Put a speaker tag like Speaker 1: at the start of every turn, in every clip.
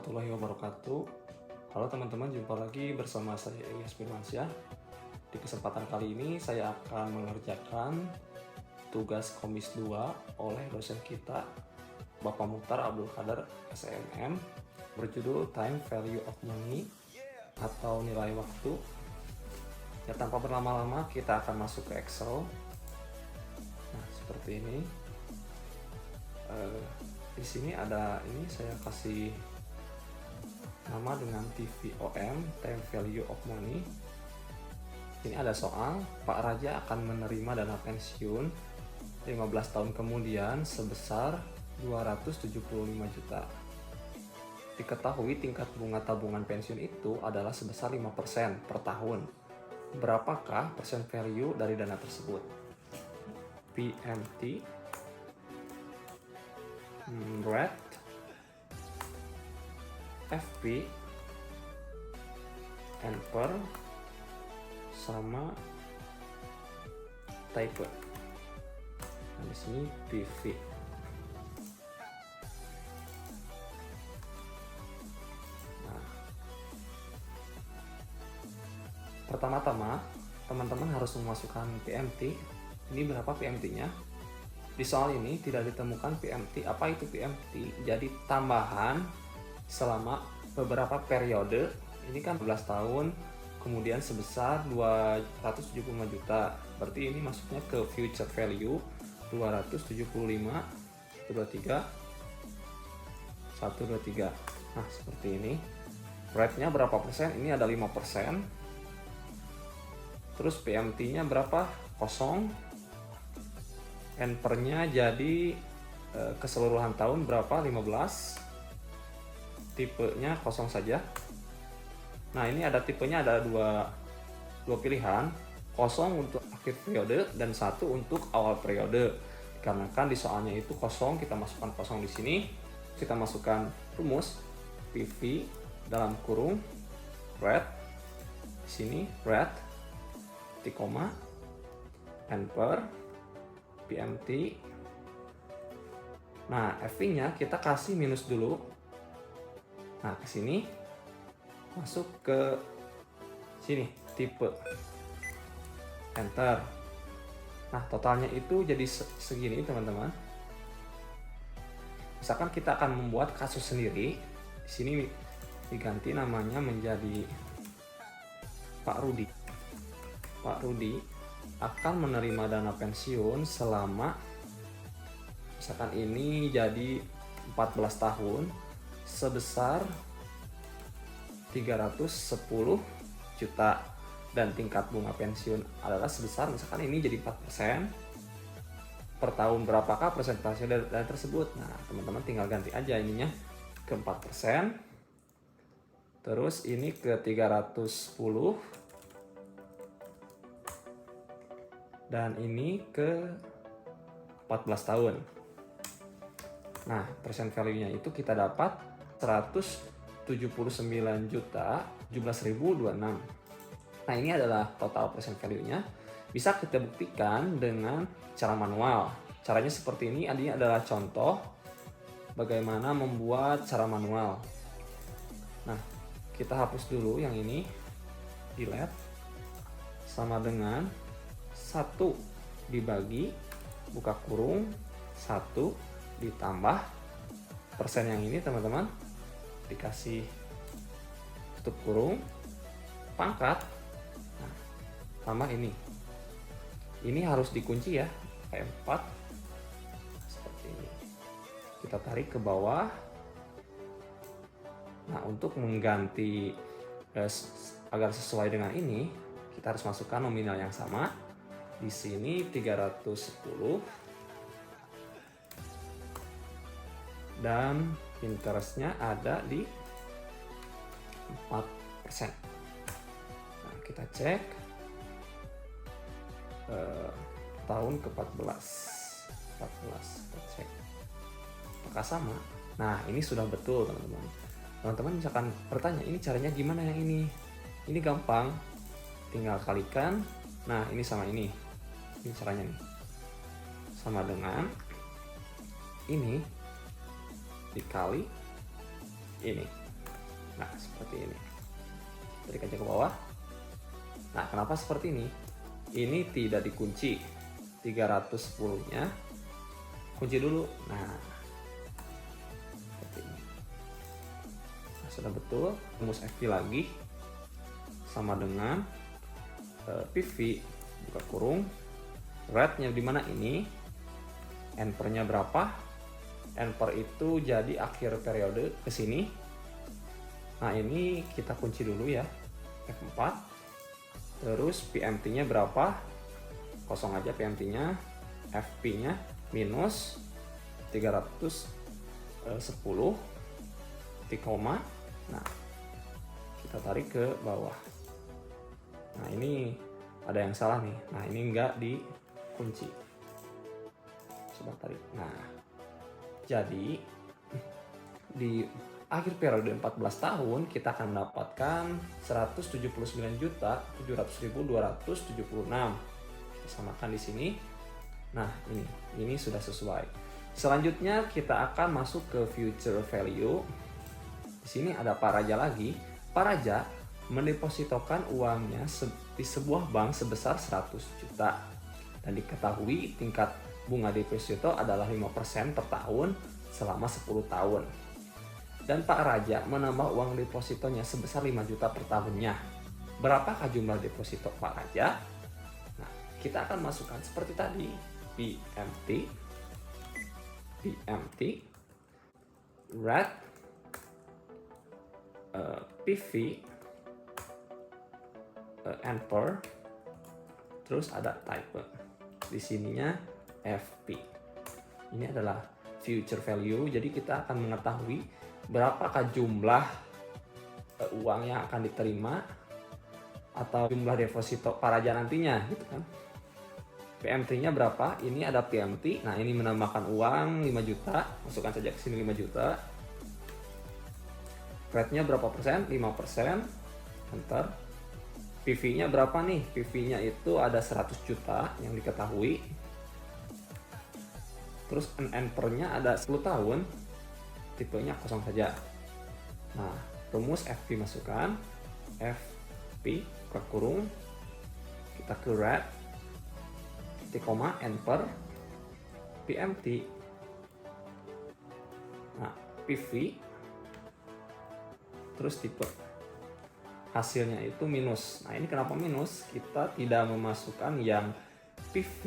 Speaker 1: warahmatullahi wabarakatuh. Halo teman-teman, jumpa lagi bersama saya Ilyas Firmansyah. Di kesempatan kali ini saya akan mengerjakan tugas Komis 2 oleh dosen kita, Bapak Mukhtar Abdul Qadir SMM, berjudul Time Value of Money atau nilai waktu. Ya, tanpa berlama-lama kita akan masuk ke Excel. Nah, seperti ini. Di sini ada ini, saya kasih nama dengan TVOM, Time Value of Money. Ini ada soal, Pak Raja akan menerima dana pensiun 15 tahun kemudian sebesar 275 juta. Diketahui tingkat bunga tabungan pensiun itu adalah sebesar 5% per tahun. Berapakah persen value dari dana tersebut? PMT, rate, FP, per sama type. Nah, di sini PV. Nah, pertama-tama teman-teman harus memasukkan PMT. Ini berapa PMT-nya? Di soal ini tidak ditemukan PMT. Apa itu PMT? Jadi tambahan selama beberapa periode. Ini kan 12 tahun, kemudian sebesar 275 juta. Berarti ini masuknya ke future value 275 123 123. Nah, seperti ini. Rate-nya berapa persen? Ini ada 5%. Terus PMT-nya berapa? 0. Per-nya jadi keseluruhan tahun berapa? 15. Tipenya 0 saja. Nah, ini ada tipenya, ada dua pilihan, 0 untuk akhir periode dan 1 untuk awal periode. Dikarenakan di soalnya itu 0, kita masukkan 0 di sini. Kita masukkan rumus PV dalam kurung rate. Di sini rate titik koma per PMT. Nah, FV-nya kita kasih minus dulu. Nah, ke sini masuk ke sini tipe, enter. Nah, totalnya itu jadi segini, teman-teman. Misalkan kita akan membuat kasus sendiri. Di sini diganti namanya menjadi Pak Rudi. Pak Rudi akan menerima dana pensiun selama, misalkan ini jadi 14 tahun sebesar 310 juta dan tingkat bunga pensiun adalah sebesar, misalkan ini jadi 4% per tahun. Berapakah persentase dari tersebut? Nah, teman-teman tinggal ganti aja ininya ke 4%, terus ini ke 310, dan ini ke 14 tahun. Nah, persen value-nya itu kita dapat 179 juta 17.026. Nah, ini adalah total persen value-nya. Bisa kita buktikan dengan cara manual. Caranya seperti ini. Ini adalah contoh bagaimana membuat cara manual. Nah, kita hapus dulu yang ini, delete, sama dengan 1 dibagi buka kurung 1 ditambah persen yang ini, teman-teman, dikasih tutup kurung pangkat. Nah, tambah ini harus dikunci ya, pakai 4 seperti ini. Kita tarik ke bawah. Nah, untuk mengganti agar sesuai dengan ini, kita harus masukkan nominal yang sama. Di sini 310 dan interestnya ada di 4%. Nah, kita cek tahun ke-14, kita cek apakah sama. Nah, ini sudah betul, teman-teman. Teman-teman misalkan bertanya, ini caranya gimana yang ini? Ini gampang, tinggal kalikan. Nah, ini sama ini caranya nih, sama dengan ini dikali ini. Nah, seperti ini. Tarik aja ke bawah. Nah, kenapa seperti ini? Ini tidak dikunci. 310-nya kunci dulu. Nah, seperti ini. Nah, sudah betul. Rumus FP lagi sama dengan PV buka kurung, rate-nya di mana ini, N/nya berapa, N/per itu jadi akhir periode ke sini. Nah, ini kita kunci dulu ya, F4. Terus PMT-nya berapa, kosong aja PMT-nya, FP-nya minus 310 titik koma. Nah, kita tarik ke bawah. Nah, ini ada yang salah nih. Nah, ini enggak dikunci. Coba tarik. Nah, jadi di akhir periode 14 tahun kita akan mendapatkan 179.700.276. Kita samakan di sini. Nah, ini sudah sesuai. Selanjutnya kita akan masuk ke future value. Di sini ada Pak Raja lagi. Pak Raja mendepositokan uangnya di sebuah bank sebesar 100 juta. Dan diketahui tingkat bunga deposito adalah 5% per tahun selama 10 tahun. Dan Pak Raja menambah uang depositonya sebesar 5 juta per tahunnya. Berapakah jumlah deposito Pak Raja? Nah, kita akan masukkan seperti tadi. PMT, rate, PV, N/per, terus ada type. Di sininya FP. Ini adalah future value. Jadi kita akan mengetahui berapakah jumlah uang yang akan diterima atau jumlah deposito Pak Raja nantinya, gitu kan. PMT-nya berapa? Ini ada PMT. Nah, ini menambahkan uang 5 juta. Masukkan saja ke sini 5 juta. Rate-nya berapa persen? 5%. Enter. PV-nya berapa nih? PV-nya itu ada 100 juta yang diketahui. Terus N/per-nya ada 10 tahun. Tipenya kosong saja. Nah, rumus FP masukkan. FP buka kurung. Kita ke rate, titik koma, N/per, PMT. Nah, PV. Terus tipe. Hasilnya itu minus. Nah, ini kenapa minus? Kita tidak memasukkan yang PV,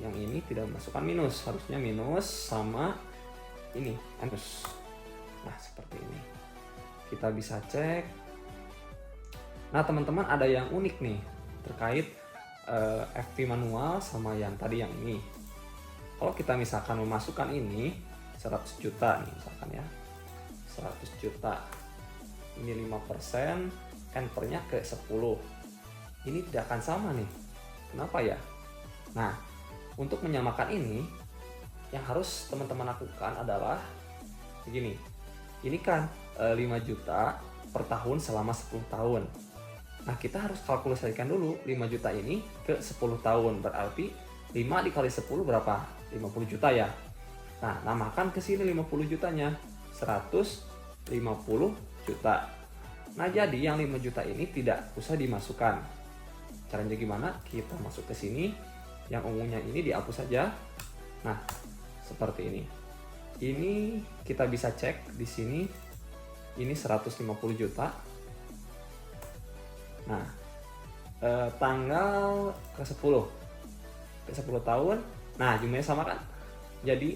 Speaker 1: yang ini tidak memasukkan minus. Harusnya minus sama ini, minus. Nah, seperti ini. Kita bisa cek. Nah, teman-teman, ada yang unik nih terkait FP manual sama yang tadi yang ini. Kalau kita misalkan memasukkan ini 100 juta nih misalkan ya. 100 juta. Ini 5%. N/per-nya ke 10. Ini tidak akan sama nih. Kenapa ya? Nah, untuk menyamakan ini, yang harus teman-teman lakukan adalah begini. Ini kan 5 juta per tahun selama 10 tahun. Nah, kita harus kalkulasikan dulu 5 juta ini ke 10 tahun. Berarti 5 dikali 10 berapa? 50 juta ya. Nah, namakan ke sini 50 jutanya. 150 juta. Nah, jadi yang 5 juta ini tidak usah dimasukkan. Caranya gimana? Kita masuk ke sini. Yang ungunya ini dihapus saja. Nah, seperti ini. Ini kita bisa cek di sini. Ini 150 juta. Nah, tanggal ke-10. Ke-10 tahun. Nah, jumlahnya sama kan? Jadi,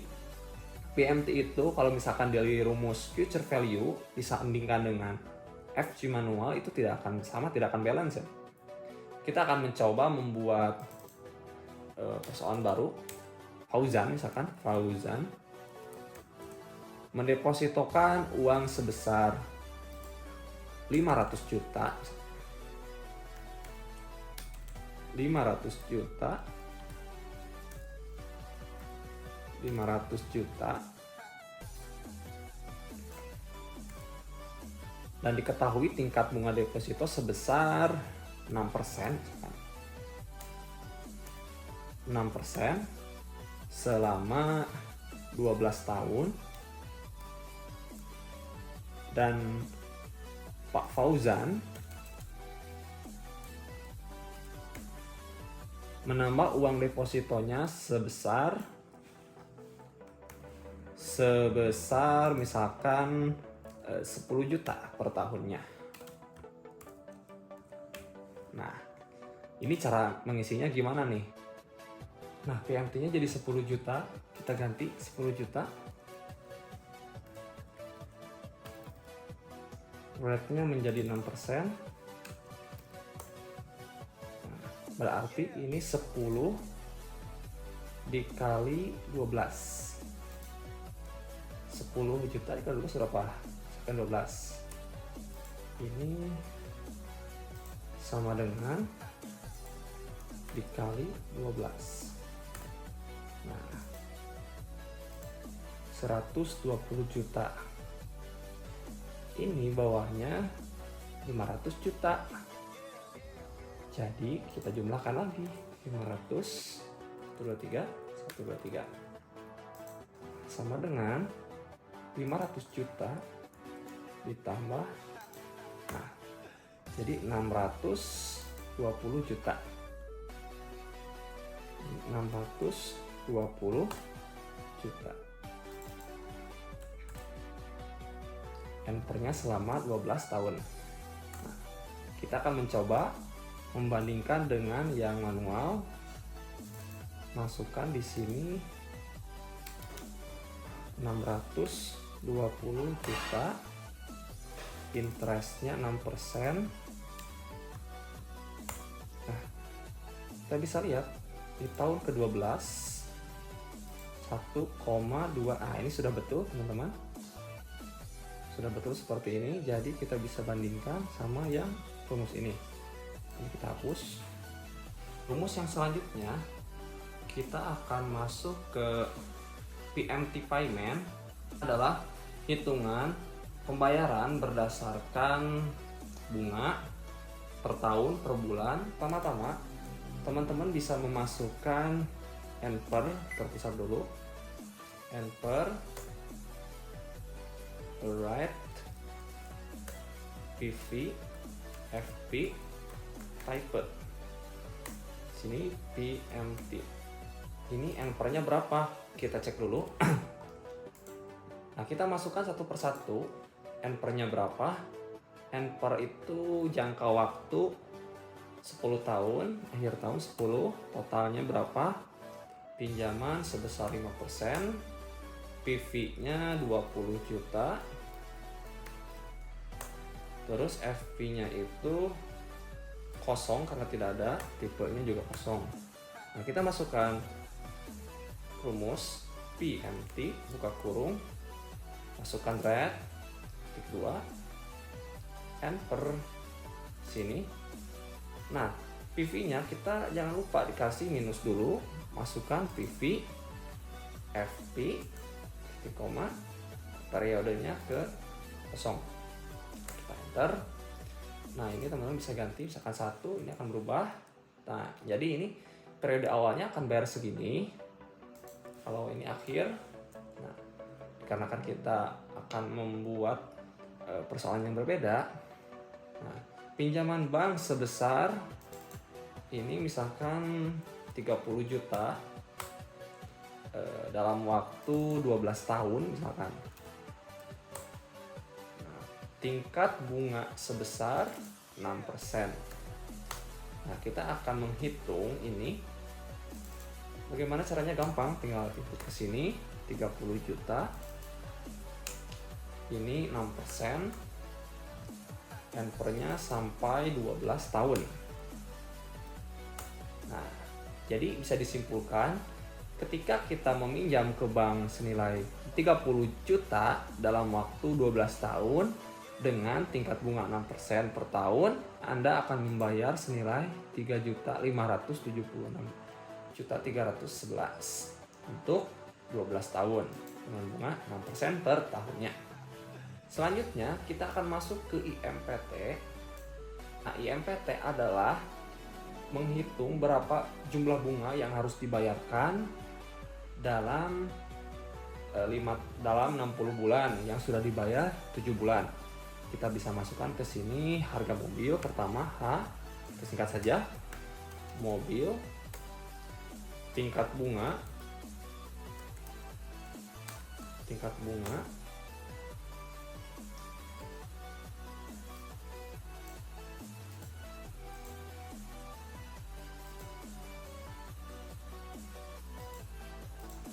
Speaker 1: PMT itu kalau misalkan dari rumus future value disandingkan dengan FG manual itu tidak akan sama, tidak akan balance ya. Kita akan mencoba membuat persoalan baru. Fauzan misalkan, Fauzan mendepositokan uang sebesar 500 juta. 500 juta. 500 juta. Dan diketahui tingkat bunga deposito sebesar 6%. 6% selama 12 tahun. Dan Pak Fauzan menambah uang depositonya sebesar misalkan 10 juta per tahunnya. Nah, ini cara mengisinya gimana nih? Nah, PMT-nya jadi 10 juta, kita ganti 10 juta. Rate-nya menjadi 6%. Nah, berarti ini 10 dikali 12. 10 juta dikali 12 berapa? Sekian 12. Ini sama dengan dikali 12. Nah, 120 juta. Ini bawahnya 500 juta. Jadi kita jumlahkan lagi 500 123 123 sama dengan 500 juta ditambah, nah jadi 620 juta. 620 juta. NPR-nya selama 12 tahun. Nah, kita akan mencoba membandingkan dengan yang manual. Masukkan di sini 620 juta, interestnya 6%. Nah, kita bisa lihat di tahun ke-12 1,2. Ini sudah betul teman-teman, sudah betul seperti ini. Jadi kita bisa bandingkan sama yang rumus ini. Ini kita hapus. Rumus yang selanjutnya kita akan masuk ke PMT payment, adalah hitungan pembayaran berdasarkan bunga per tahun per bulan. Pertama-tama teman-teman bisa memasukkan NPR, terpisah dulu, NPR, rate, PV, FP, type. Sini PMT. Ini NPR-nya berapa? Kita cek dulu. Nah, kita masukkan satu persatu. NPR-nya berapa? NPR itu jangka waktu 10 tahun, akhir tahun 10, totalnya berapa? Pinjaman sebesar 5%, PV-nya 20 juta, terus FP-nya itu kosong karena tidak ada, tipenya juga kosong. Nah, kita masukkan rumus PMT, buka kurung, masukkan rate, titik 2, NPR sini. Nah, PV-nya kita jangan lupa dikasih minus dulu, masukkan PV, FP, titik koma, periodenya ke kosong. Kita enter. Nah, ini teman-teman bisa ganti, misalkan 1, ini akan berubah. Nah, jadi ini periode awalnya akan bayar segini. Kalau ini akhir, nah, dikarenakan kita akan membuat persoalan yang berbeda. Nah, pinjaman bank sebesar ini misalkan 30 juta dalam waktu 12 tahun misalkan. Nah, tingkat bunga sebesar 6%. Nah, kita akan menghitung ini. Bagaimana caranya? Gampang, tinggal input ke sini 30 juta. Ini 6%. NPR-nya sampai 12 tahun. Nah, jadi bisa disimpulkan ketika kita meminjam ke bank senilai 30 juta dalam waktu 12 tahun dengan tingkat bunga 6% per tahun, Anda akan membayar senilai 3.576.311 untuk 12 tahun dengan bunga 6% per tahunnya. Selanjutnya kita akan masuk ke IMPT. Nah, IMPT adalah menghitung berapa jumlah bunga yang harus dibayarkan dalam 60 bulan, yang sudah dibayar 7 bulan. kita bisa masukkan ke sini harga mobil pertama H, kita singkat saja mobil, tingkat bunga,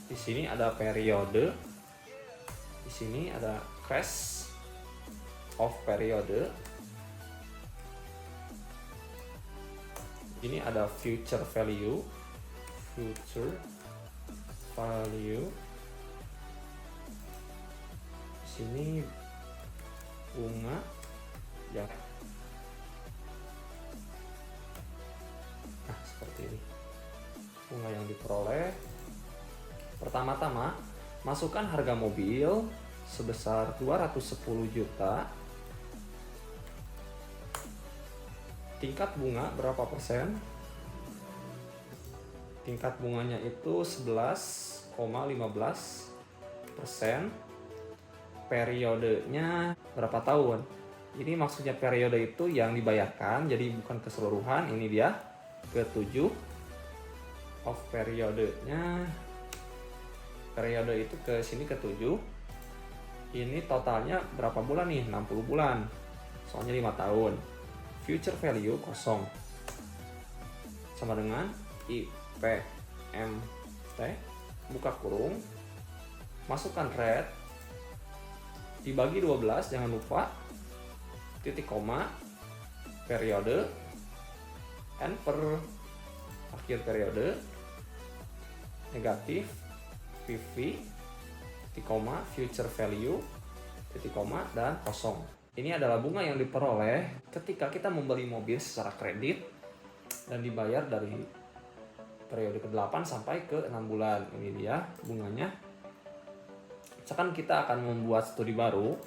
Speaker 1: di sini ada periode, di sini ada crash of periode, ini ada future value, di sini bunga ya. Nah, seperti ini bunga yang diperoleh. Pertama-tama masukkan harga mobil sebesar 210 juta. Tingkat bunga berapa persen? Tingkat bunganya itu 11,15%. Periodenya berapa tahun? Ini maksudnya periode itu yang dibayarkan, jadi bukan keseluruhan. Ini dia ke-7 of periodenya. Periode itu ke sini ke-7. Ini totalnya berapa bulan nih? 60 bulan. Soalnya 5 tahun. Future value kosong. Sama dengan IPMT, buka kurung, masukkan rate, dibagi 12, jangan lupa, titik koma, periode, and per akhir periode, negatif, PV, titik koma, future value, titik koma, dan kosong. Ini adalah bunga yang diperoleh ketika kita membeli mobil secara kredit dan dibayar dari periode ke-8 sampai ke 6 bulan. Ini dia bunganya. Misalkan kita akan membuat studi baru,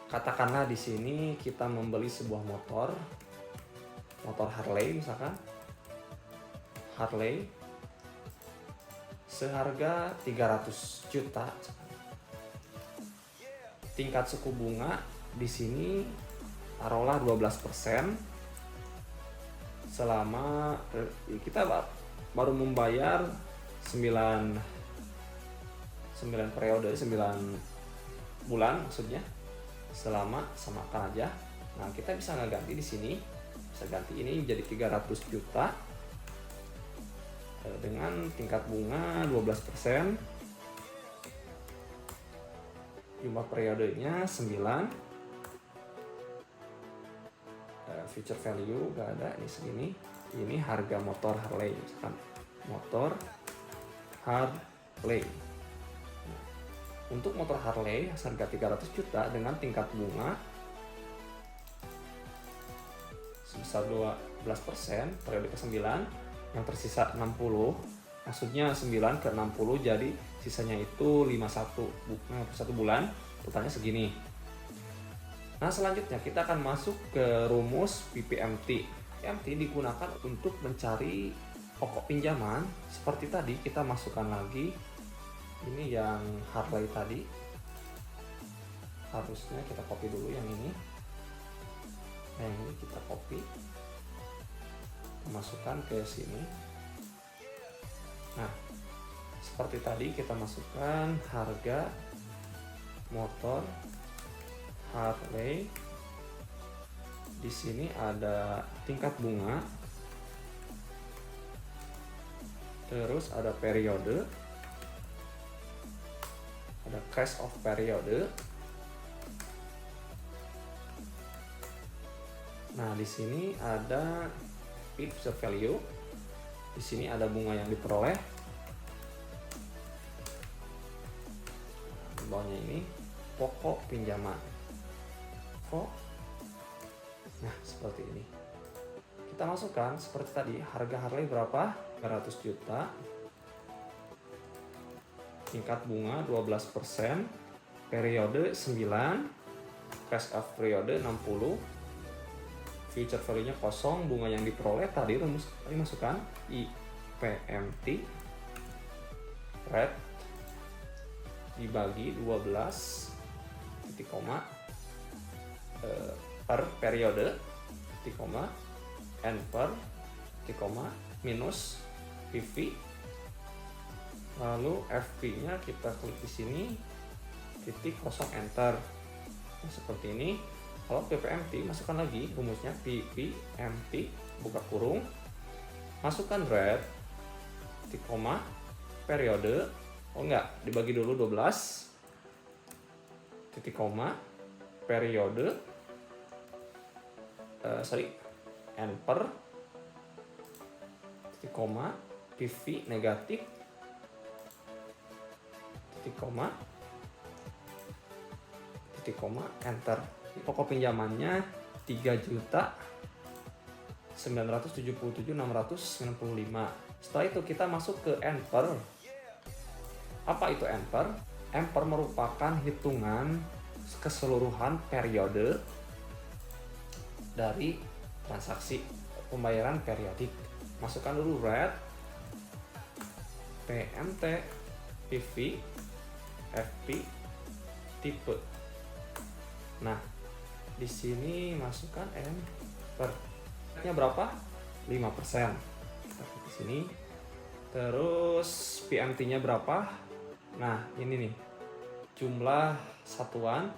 Speaker 1: katakanlah di sini kita membeli sebuah motor Harley misalkan, Harley seharga 300 juta. Tingkat suku bunga di sini taruhlah 12% selama kita baru membayar 9 periode, 9 bulan maksudnya, selama samakan aja. Nah, kita bisa ngeganti di sini, bisa ganti ini menjadi 300 juta dengan tingkat bunga 12%. Jumlah periodenya 9. Future value gak ada, ini segini. Ini harga motor Harley misalkan, motor Harley. Untuk motor Harley harga 300 juta dengan tingkat bunga sebesar 12%, periode ke-9, yang tersisa 60, maksudnya 9 ke 60, jadi sisanya itu 51 bulan, totalnya segini. Nah, selanjutnya kita akan masuk ke rumus PPMT. PPMT digunakan untuk mencari pokok pinjaman. Seperti tadi, kita masukkan lagi ini yang Harley tadi, harusnya kita copy dulu yang ini. Nah, yang ini kita copy, masukkan ke sini. Nah, seperti tadi kita masukkan harga motor Harley. Di sini ada tingkat bunga, terus ada periode, ada crash of periode. Nah, di sini ada future value. Di sini ada bunga yang diperoleh. Di bawahnya ini pokok pinjaman. Nah, seperti ini. Kita masukkan seperti tadi, harga Harley berapa? 300 juta. Tingkat bunga 12%, periode 9, cash of periode 60, future value-nya kosong, bunga yang diperoleh tadi rumus tadi masukkan IPMT, rate dibagi 12, titik koma, per periode, titik koma, N per, titik koma, minus PV, lalu FP-nya kita klik di sini, titik kosong enter. Nah, seperti ini. Kalau PPMT masukkan lagi rumusnya PPMT buka kurung, masukkan red, titik koma, periode, oh enggak, dibagi dulu 12, titik koma, periode, N per, titik koma, PV negatif, titik koma, enter. Pokok pinjamannya 3.977.695. Setelah itu kita masuk ke N per. Apa itu N per? N per merupakan hitungan keseluruhan periode dari transaksi pembayaran periodik. Masukkan dulu red, PMT, PV, FP, tipe. Nah, di sini masukkan N per. Nya berapa? 5%. Kita klik di sini. Terus PMT-nya berapa? Nah, ini nih. Jumlah satuan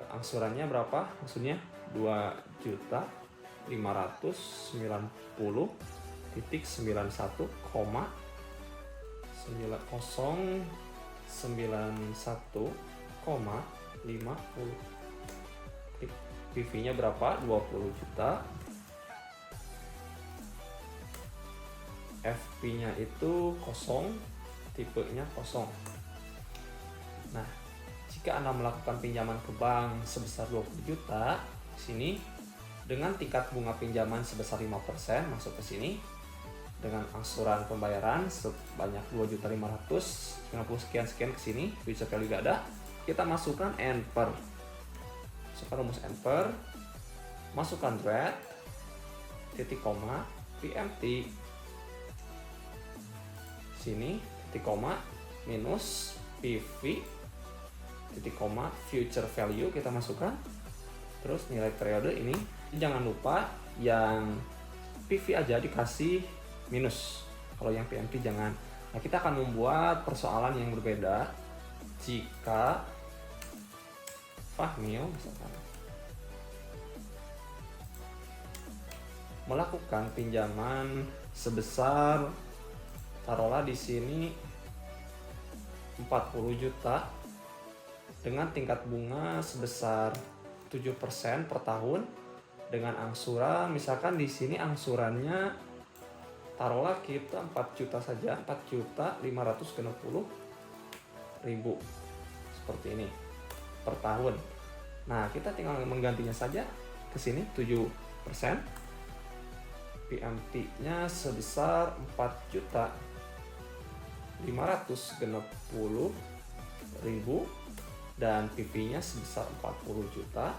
Speaker 1: angsurannya berapa? Maksudnya 2.591,9091,50. PV-nya berapa? 20 juta. FP-nya itu kosong, tipenya kosong. Nah, jika Anda melakukan pinjaman ke bank sebesar 20 juta, sini dengan tingkat bunga pinjaman sebesar 5% masuk ke sini, dengan angsuran pembayaran sebanyak 2.590 sekian ke sini, future value gak ada, kita masukkan N per. Masukkan rumus N per, masukkan red, titik koma, PMT, sini, titik koma, minus PV, titik koma, future value kita masukkan, terus nilai periode ini. Jangan lupa yang PV aja dikasih minus, kalau yang PMT jangan. Nah, kita akan membuat persoalan yang berbeda jika Fahmil misalkan melakukan pinjaman sebesar, taruhlah di sini 40 juta dengan tingkat bunga sebesar 7% per tahun, dengan angsuran misalkan di sini angsurannya taruhlah kita 4 juta saja, 4.560.000 seperti ini per tahun. Nah, kita tinggal menggantinya saja ke sini 7%. PMT-nya sebesar 4.560.000 dan PV-nya sebesar 40 juta.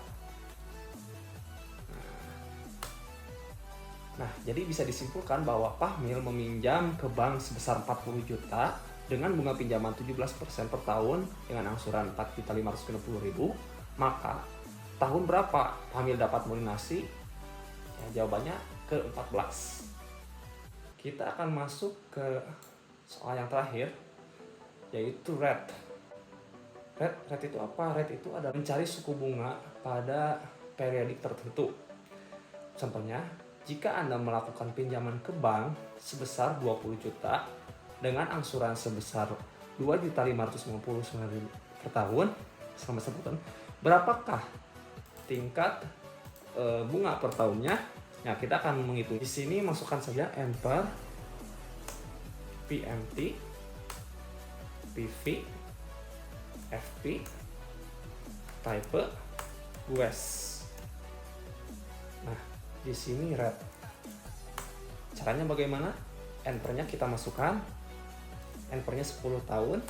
Speaker 1: Nah, jadi bisa disimpulkan bahwa Fahmil meminjam ke bank sebesar 40 juta dengan bunga pinjaman 17% per tahun dengan angsuran 4.560.000, maka tahun berapa Fahmil dapat melunasi? Ya, jawabannya ke 14. Kita akan masuk ke soal yang terakhir, yaitu red. Red itu apa? Red itu adalah mencari suku bunga pada periodik tertentu. Contohnya, jika Anda melakukan pinjaman ke bank sebesar 20 juta dengan angsuran sebesar 2.559.000 per tahun selama 1 tahun, berapakah tingkat bunga per tahunnya? Nah, kita akan menghitung. Di sini masukkan saja N per, PMT, PV, FP, type, US. Nah, di sini red. Caranya bagaimana? N per-nya kita masukkan. N per-nya 10 tahun.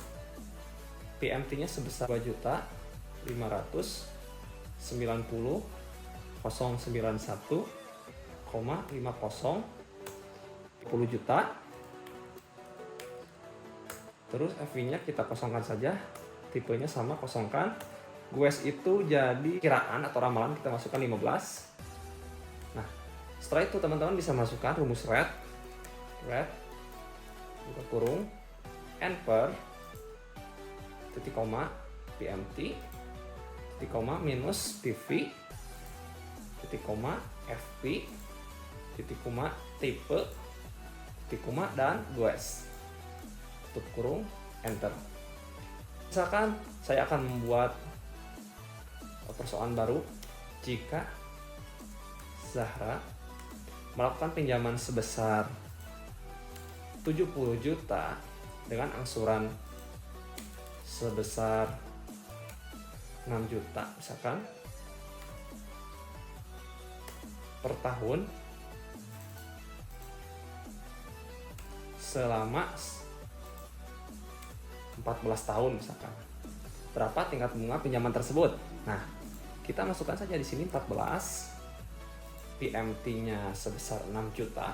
Speaker 1: PMT-nya sebesar 2.590.091,50 10 juta. Terus FV-nya kita kosongkan saja. Tipenya sama, kosongkan. Goes itu jadi kiraan atau ramalan, kita masukkan 15. Nah, setelah itu teman-teman bisa masukkan rumus red buka kurung n per titik koma PMT titik koma minus PV titik koma FP titik koma tipe titik koma dan goes, tutup kurung, enter. Misalkan saya akan membuat persoalan baru. Jika Zahra melakukan pinjaman sebesar 70 juta dengan angsuran sebesar 6 juta misalkan per tahun selama 14 tahun misalkan. Berapa tingkat bunga pinjaman tersebut? Nah, kita masukkan saja di sini 14. PMT-nya sebesar 6 juta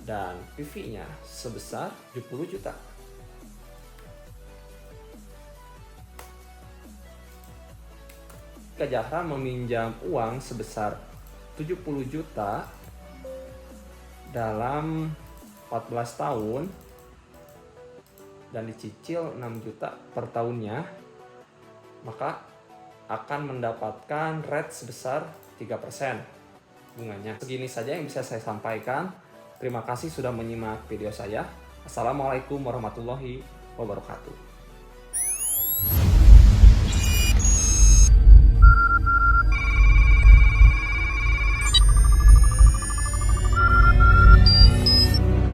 Speaker 1: dan PV-nya sebesar 70 juta. Jika Zahra meminjam uang sebesar 70 juta dalam 14 tahun dan dicicil 6 juta per tahunnya, maka akan mendapatkan rate sebesar 3% bunganya. Segini saja yang bisa saya sampaikan. Terima kasih sudah menyimak video saya. Assalamualaikum warahmatullahi wabarakatuh.